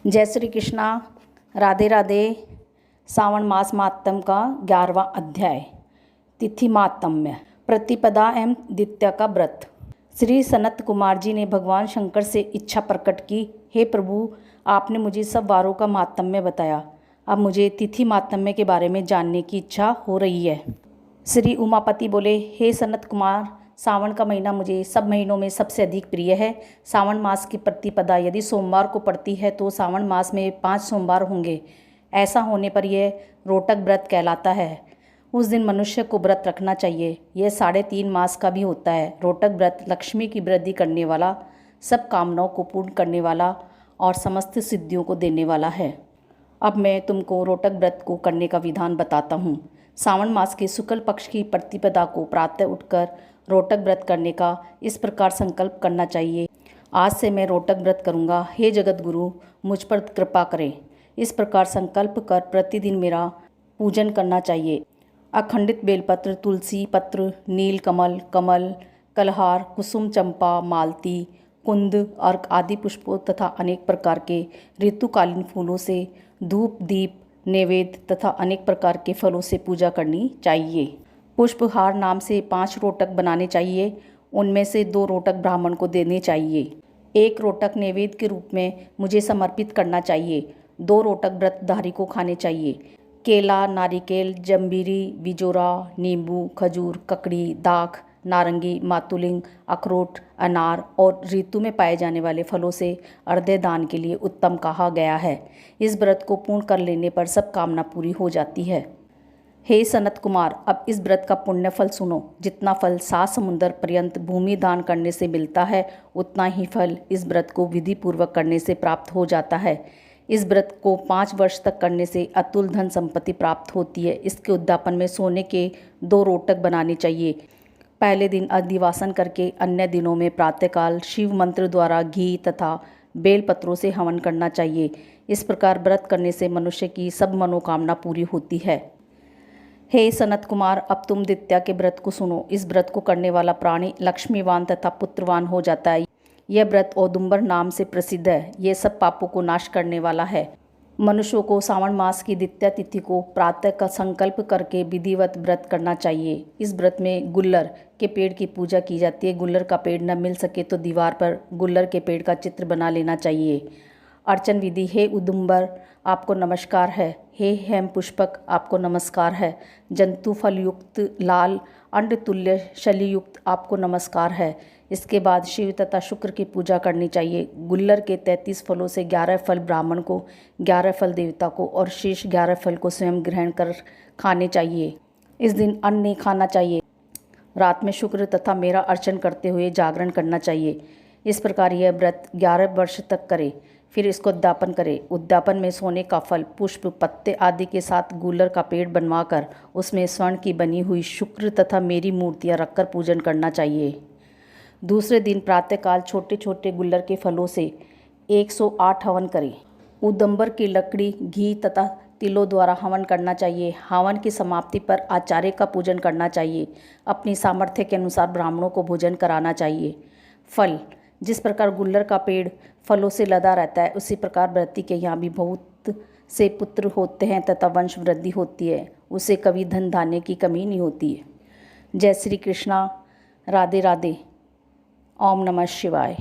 जय श्री कृष्णा। राधे राधे। सावन मास मातम का 11वां अध्याय। तिथि मातम्य। प्रतिपदा एवं द्वितीया का व्रत। श्री सनत कुमार जी ने भगवान शंकर से इच्छा प्रकट की, हे प्रभु, आपने मुझे सब वारों का मातम्य बताया, अब मुझे तिथि मातम्य के बारे में जानने की इच्छा हो रही है। श्री उमापति बोले, हे सनत कुमार, सावन का महीना मुझे सब महीनों में सबसे अधिक प्रिय है। सावन मास की प्रतिपदा यदि सोमवार को पड़ती है तो सावन मास में 5 सोमवार होंगे। ऐसा होने पर यह रोटक व्रत कहलाता है। उस दिन मनुष्य को व्रत रखना चाहिए। यह 3.5 मास का भी होता है। रोटक व्रत लक्ष्मी की वृद्धि करने वाला, सब कामनाओं को पूर्ण करने वाला और समस्त सिद्धियों को देने वाला है। अब मैं तुमको रोटक व्रत को करने का विधान बताता हूँ। सावन मास के शुक्ल पक्ष की प्रतिपदा को प्रातः उठकर रोटक व्रत करने का इस प्रकार संकल्प करना चाहिए, आज से मैं रोटक व्रत करूँगा, हे जगत गुरु मुझ पर कृपा करें। इस प्रकार संकल्प कर प्रतिदिन मेरा पूजन करना चाहिए। अखंडित बेलपत्र, तुलसी पत्र, नील कमल, कमल, कलहार, कुसुम, चंपा, मालती, कुंद, अर्क आदि पुष्पों तथा अनेक प्रकार के ऋतुकालीन फूलों से धूप, दीप, नैवेद्य तथा अनेक प्रकार के फलों से पूजा करनी चाहिए। पुष्पहार नाम से 5 रोटक बनाने चाहिए। उनमें से 2 रोटक ब्राह्मण को देने चाहिए। 1 रोटक नैवेद्य के रूप में मुझे समर्पित करना चाहिए। 2 रोटक व्रतधारी को खाने चाहिए। केला, नारिकेल, जम्बीरी, बिजोरा, नींबू, खजूर, ककड़ी, दाख, नारंगी, मातुलिंग, अखरोट, अनार और ऋतु में पाए जाने वाले फलों से अर्घ्य दान के लिए उत्तम कहा गया है। इस व्रत को पूर्ण कर लेने पर सब कामना पूरी हो जाती है। हे सनत कुमार, अब इस व्रत का पुण्य फल सुनो। जितना फल 7 समुंदर पर्यंत भूमि दान करने से मिलता है, उतना ही फल इस व्रत को विधि पूर्वक करने से प्राप्त हो जाता है। इस व्रत को 5 वर्ष तक करने से अतुल धन संपत्ति प्राप्त होती है। इसके उद्यापन में सोने के 2 रोटक बनाने चाहिए। पहले दिन अधिवासन करके अन्य दिनों में प्रातःकाल शिव मंत्र द्वारा घी तथा बेलपत्रों से हवन करना चाहिए। इस प्रकार व्रत करने से मनुष्य की सब मनोकामना पूरी होती है। हे सनत कुमार, अब तुम द्वितीया के व्रत को सुनो। इस व्रत को करने वाला प्राणी लक्ष्मीवान तथा पुत्रवान हो जाता है। यह व्रत औदुंबर नाम से प्रसिद्ध है। यह सब पापों को नाश करने वाला है। मनुष्यों को सावन मास की द्वितीया तिथि को प्रातः का संकल्प करके विधिवत व्रत करना चाहिए। इस व्रत में गुल्लर के पेड़ की पूजा की जाती है। गुल्लर का पेड़ न मिल सके तो दीवार पर गुल्लर के पेड़ का चित्र बना लेना चाहिए। अर्चन विधि। हे उदुंबर, आपको नमस्कार है। हे हेम पुष्पक, आपको नमस्कार है। जंतु फल युक्त लाल अंड तुल्य शलीयुक्त, आपको नमस्कार है। इसके बाद शिव तथा शुक्र की पूजा करनी चाहिए। गुल्लर के 33 फलों से 11 फल ब्राह्मण को, 11 फल देवता को और शेष 11 फल को स्वयं ग्रहण कर खाने चाहिए। इस दिन अन्न नहीं खाना चाहिए। रात में शुक्र तथा मेरा अर्चन करते हुए जागरण करना चाहिए। इस प्रकार यह व्रत 11 वर्ष तक करे। फिर इसको उद्यापन करें। उद्यापन में सोने का फल, पुष्प, पत्ते आदि के साथ गुल्लर का पेड़ बनवाकर उसमें स्वर्ण की बनी हुई शुक्र तथा मेरी मूर्तियां रखकर पूजन करना चाहिए। दूसरे दिन प्रातःकाल छोटे छोटे गुल्लर के फलों से 108 हवन करें। उदंबर की लकड़ी, घी तथा तिलों द्वारा हवन करना चाहिए। हवन की समाप्ति पर आचार्य का पूजन करना चाहिए। अपनी सामर्थ्य के अनुसार ब्राह्मणों को भोजन कराना चाहिए। फल। जिस प्रकार गुल्लर का पेड़ फलों से लदा रहता है, उसी प्रकार व्रती के यहाँ भी बहुत से पुत्र होते हैं तथा वंश वृद्धि होती है। उसे कभी धन धान्य की कमी नहीं होती है। जय श्री कृष्णा। राधे राधे। ओम नमः शिवाय।